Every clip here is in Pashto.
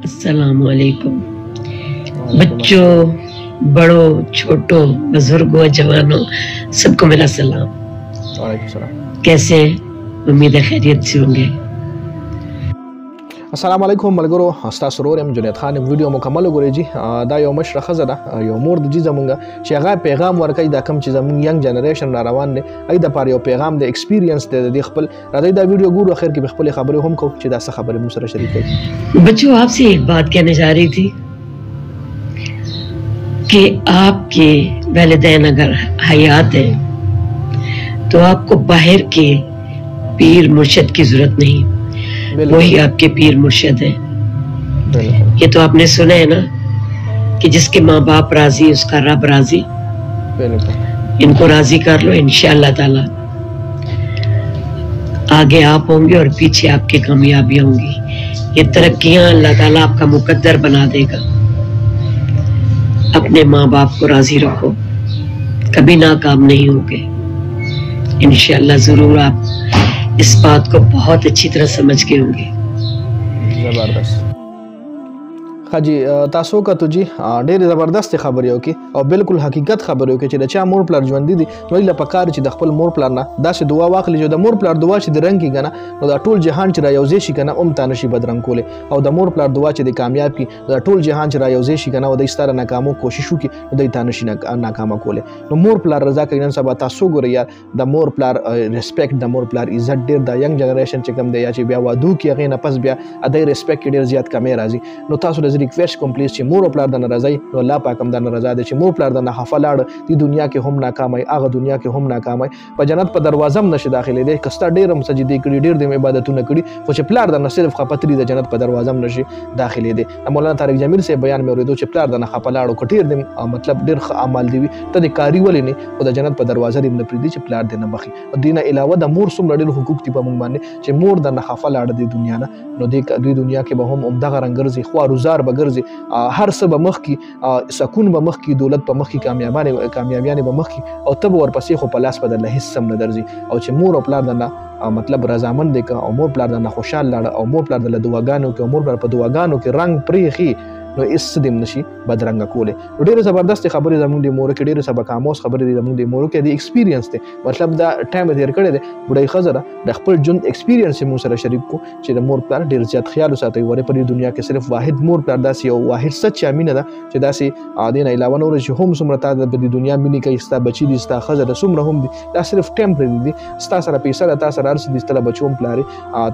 अस्सलामुअलैकुम। बच्चों, बड़ों, छोटों, बुजुर्गों, जवानों, सबको मेरा सलाम। वालेकुम सलाम। कैसे हैं? उम्मीद है खैरियत से होंगे। अस्सलाम वालेकुम मलगरो हस्ता सरोर एम जुनेद खान वीडियो मुकम्मल वګورئ जी دا یو مشره خزه ده یو مور د جی زمونږ چې هغه پیغام ورکړي دا کم چې زمونږ ینګ جنریشن را روان دي اې د پاره یو پیغام د ایکسپیرینس د خپل راځي دا ویډیو ګورو اخر کې خپل خبرې هم کو چې دا څه خبرې مو سره شریک کړي. बच्चों, आपसे एक बात कहने जा रही थी कि आपके वालिदैन अगर हयात हैं तो आपको बाहर के पीर मुर्शिद की जरूरत नहीं, वही आपके पीर मुर्शिद है। ये तो आपने सुना है ना कि जिसके माँ बाप राजी उसका रब राजी। इनको राजी कर लो, इंशाअल्लाह ताला आगे आप होंगे और पीछे आपकी कामयाबियां होंगी। ये तरक्कियां अल्लाह ताला आपका मुकद्दर बना देगा। अपने माँ बाप को राजी रखो, कभी नाकाम नहीं होगे इंशाअल्लाह। जरूर आप इस बात को बहुत अच्छी तरह समझ के होंगे। जबरदस्त خاجي تاسو کا ته جی ډېر زبردست خبرې وکي او بالکل حقیقت خبرې وکي چې د چا مور پلار ژوند دي نو له پکار چې د خپل مور پلار نه داسې دعا واخلي چې د مور پلار دعا چې د رنګ کې کنه نو د ټول جهان چې را یوځي شي کنه ام تانه شي بدرنګ کوله او د مور پلار دعا چې د کامیاب کی د ټول جهان چې را یوځي شي کنه او د ستاره ناکامو کوشش وکي د تانه شي ناکامه کوله نو مور پلار رضا کوي نن سبا تاسو ګورئ یار د مور پلار ریسپیکټ د مور پلار عزت ډېر د ینګ جنریشن چې کوم دی یا چې بیا وادو کې هغه نه پس بیا د ریسپیکټ ډېر زیات کمې راځي نو تاسو د ریکویسټ کوم پلیز چې مور پلار د ناراضي نو الله پاک هم د ناراضه دي چې مور پلار د نه حفلاړ دی دنیا کې هم ناکامای هغه دنیا کې هم ناکامای په جنت په دروازه هم نشي داخلي دي کستا ډېر هم سجدي کړي ډېر د عبادتونه کړي خو چې پلار د نه صرف خپتري د جنت په دروازه هم نشي داخلي دي. مولانا طارق جمیل سے بیان مې اوریدو چې پلار د نه خپلاړو کټیر دي مطلب ډېر اعمال دی ته د کاری ولې نه او د جنت په دروازه دې نه پریدي چې پلار دې نه بخي او دینه علاوه د مور سم ډېر حقوق دي په موږ باندې چې مور د نه خپلاړ د دنیا نه نو د دنیا کې به هم دغه رنګرزي خو روزار بغرزي هر څه به مخ کی سکون به مخ کی دولت په مخ کی کامیابیانه به مخ کی او تب ورپسې خو په لاس بدل هیڅ سم نه درځي او چې مور او پلار دنه مطلب رضامند دي او مور پلار دنه خوشاله لاړ او مور پلار د دعاګانو کې او مور پلار په دعاګانو کې رنگ پریخي نو اس دیم نشي بدرنګ کوله ډېر زبردست خبرې زموږ د مور کې ډېر سبق آموز خبرې زموږ د مور کې د ایکسپیرینس ته مطلب دا ټایم تیر کړی دی بډای خزره د خپل ژوند ایکسپیرینس مو سره شریک کو چې د مور پلار ډېر زیات خیال ساتي وره په دنیا کې صرف واحد مور پلار داسې او واحد سچ امینه ده چې داسې عادین علاوه نور چې هم سمره تا د دنیا مینه کې استا بچی دي استا خزره سمره هم دي دا صرف ټمپرری دي استا سره پیسې ده تا سره ارس دي استله بچوم پلار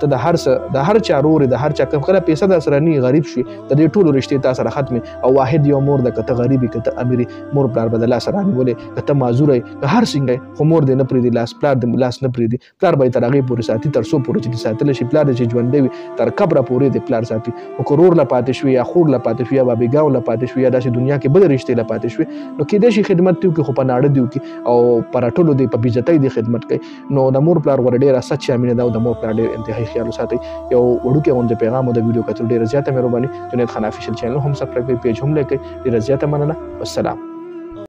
ته د هر چا رور د هر چا کله پیسې ده سره ني غریب شي د دې ټولو رشتې تا سره ختمه او واحد یو مور د کته غریبي کته اميري مور پلار بدل سره نیولې کته معذورې هر څنګه خو مور دې نه پریدي لاس پلار دې لاس نه پریدي پلار به ترغه پورې ساتي تر سو پورې چې ساتل شي پلار دې ژوند دی تر قبر پورې دې پلار ساتي او کرور لا پاتې شوی یا خور لا پاتې شوی یا بابګاو لا پاتې شوی یا داسې دنیا کې بل رشتې لا پاتې شوی نو کې دې شي خدمت دیو کې خو په ناړه دیو کې او پرټولو دې په بیزتۍ دې خدمت کوي نو د مور پلار ور ډېر سچ امینه دا د مور پلار ډېر انتهایی خیال ساتي یو وړو کې اون د پیغام او د ویډیو کتل ډېر زیاته مهرباني جنید خان افیشل چینل هم سبسکرایب پیج هم لیکي ډېر زیاته مننه والسلام.